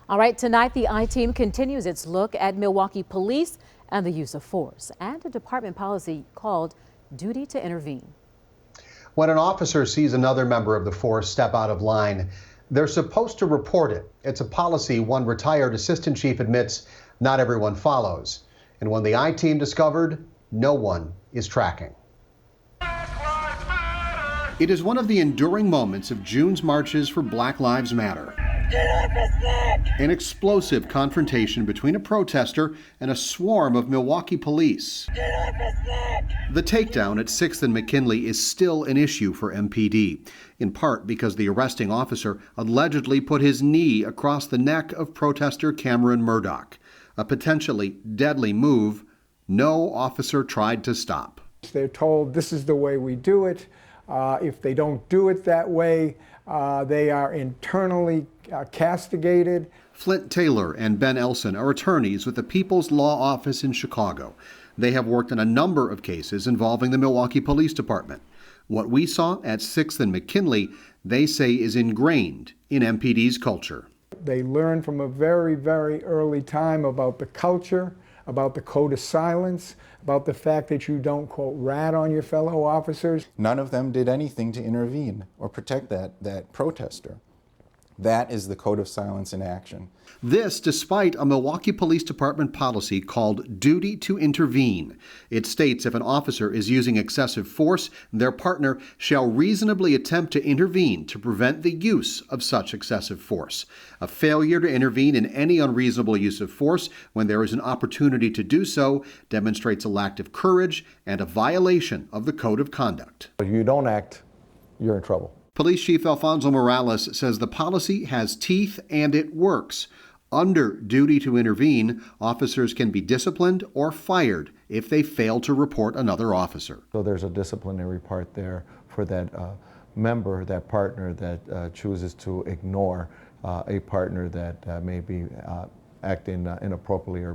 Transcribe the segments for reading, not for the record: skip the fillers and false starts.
All right, tonight the I-Team continues its look at Milwaukee Police and the use of force and a department policy called Duty to Intervene. When an officer sees another member of the force step out of line, they're supposed to report it. It's a policy one retired assistant chief admits not everyone follows. And when the I-Team discovered, no one is tracking. It is one of the enduring moments of June's marches for Black Lives Matter. An explosive confrontation between a protester and a swarm of Milwaukee police. The takedown at 6th and McKinley is still an issue for MPD, in part because the arresting officer allegedly put his knee across the neck of protester Cameron Murdoch, a potentially deadly move no officer tried to stop. They're told this is the way we do it. If they don't do it that way, they are internally castigated. Flint Taylor and Ben Elson are attorneys with the People's Law Office in Chicago. They have worked on a number of cases involving the Milwaukee Police Department. What we saw at 6th and McKinley, they say, is ingrained in MPD's culture. They learn from a very, very early time about the culture, about the code of silence, about the fact that you don't, quote, rat on your fellow officers. None of them did anything to intervene or protect that protester. That is the code of silence in action. This despite a Milwaukee Police Department policy called Duty to Intervene. It states if an officer is using excessive force, their partner shall reasonably attempt to intervene to prevent the use of such excessive force. A failure to intervene in any unreasonable use of force when there is an opportunity to do so demonstrates a lack of courage and a violation of the code of conduct. If you don't act, you're in trouble. Police Chief ALFONSO Morales says the policy has teeth and it works. Under Duty to Intervene, officers can be disciplined or fired if they fail to report another officer. So there's a disciplinary part there for that member, that partner that chooses to ignore a partner that may be acting inappropriately or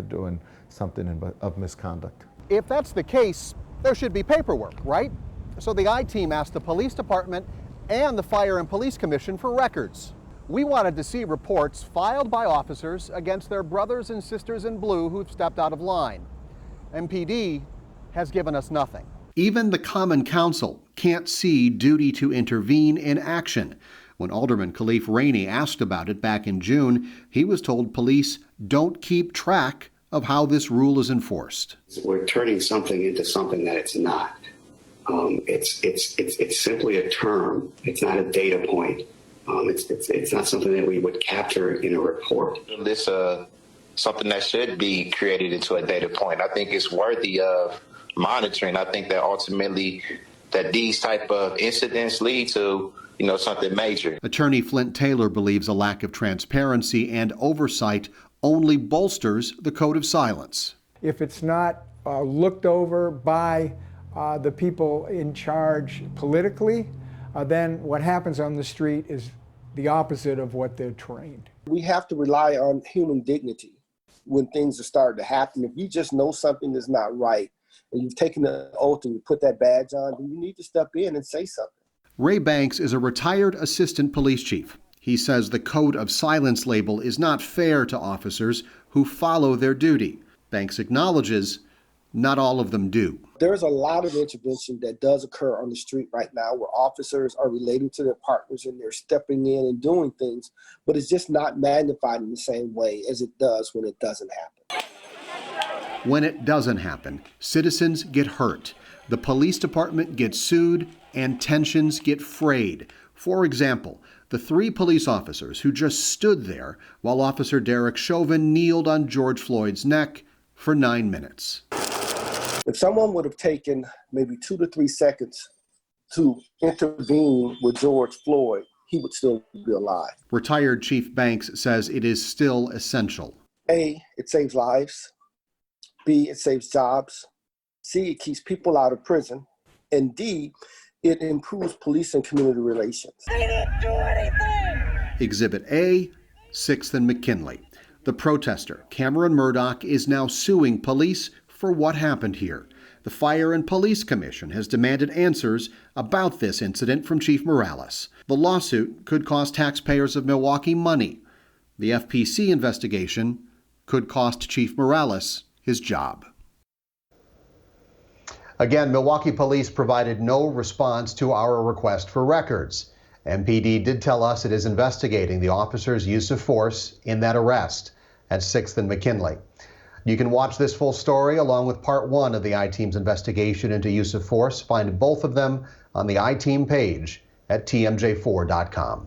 doing something of misconduct. If that's the case, there should be paperwork, right? So the I-Team asked the police department and the Fire and Police Commission for records. We wanted to see reports filed by officers against their brothers and sisters in blue who've stepped out of line. MPD has given us nothing. Even the Common Council can't see Duty to Intervene in action. When Alderman Khalif Rainey asked about it back in June, he was told police don't keep track of how this rule is enforced. We're turning something into something that it's not. It's simply a term. It's not a data point. It's not something that we would capture in a report. This something that should be created into a data point. I think it's worthy of monitoring. I think that ultimately that these type of incidents lead to something major. Attorney Flint Taylor believes a lack of transparency and oversight only bolsters the code of silence. If it's not looked over by the people in charge politically, then what happens on the street is the opposite of what they're trained. We have to rely on human dignity when things are starting to happen. If you just know something is not right and you've taken the oath and you put that badge on, then you need to step in and say something. Ray Banks is a retired assistant police chief. He says the code of silence label is not fair to officers who follow their duty. Banks acknowledges not all of them do. There's a lot of intervention that does occur on the street right now where officers are relating to their partners and they're stepping in and doing things, but it's just not magnified in the same way as it does when it doesn't happen. When it doesn't happen, citizens get hurt. The police department gets sued and tensions get frayed. For example, the 3 police officers who just stood there while Officer Derek Chauvin kneeled on George Floyd's neck for 9 minutes. If someone would have taken maybe 2 to 3 seconds to intervene with George Floyd, he would still be alive. Retired Chief Banks says it is still essential. A, it saves lives. B, it saves jobs. C, it keeps people out of prison. And D, it improves police and community relations. They didn't do anything! Exhibit A, 6th and McKinley. The protester, Cameron Murdoch, is now suing police for what happened here. The Fire and Police Commission has demanded answers about this incident from Chief Morales. The lawsuit could cost taxpayers of Milwaukee money. The FPC investigation could cost Chief Morales his job. Again, Milwaukee Police provided no response to our request for records. MPD did tell us it is investigating the officer's use of force in that arrest at 6th and McKinley. You can watch this full story along with part 1 of the I-Team's investigation into use of force. Find both of them on the I-Team page at tmj4.com.